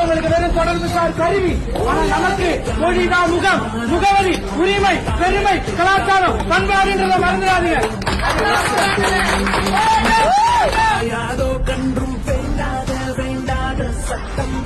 அவங்களுக்கு வெறும் தொடர்பு சார் கருவி. ஆனா நமக்கு மொழிதான் முகம், முகவரி, உரிமை, பெருமை, கலாச்சாரம், பண்பாடுன்றத மறந்துடாதீங்க. யாதோ கன்றும் வேண்டாத வேண்டாத சட்டம்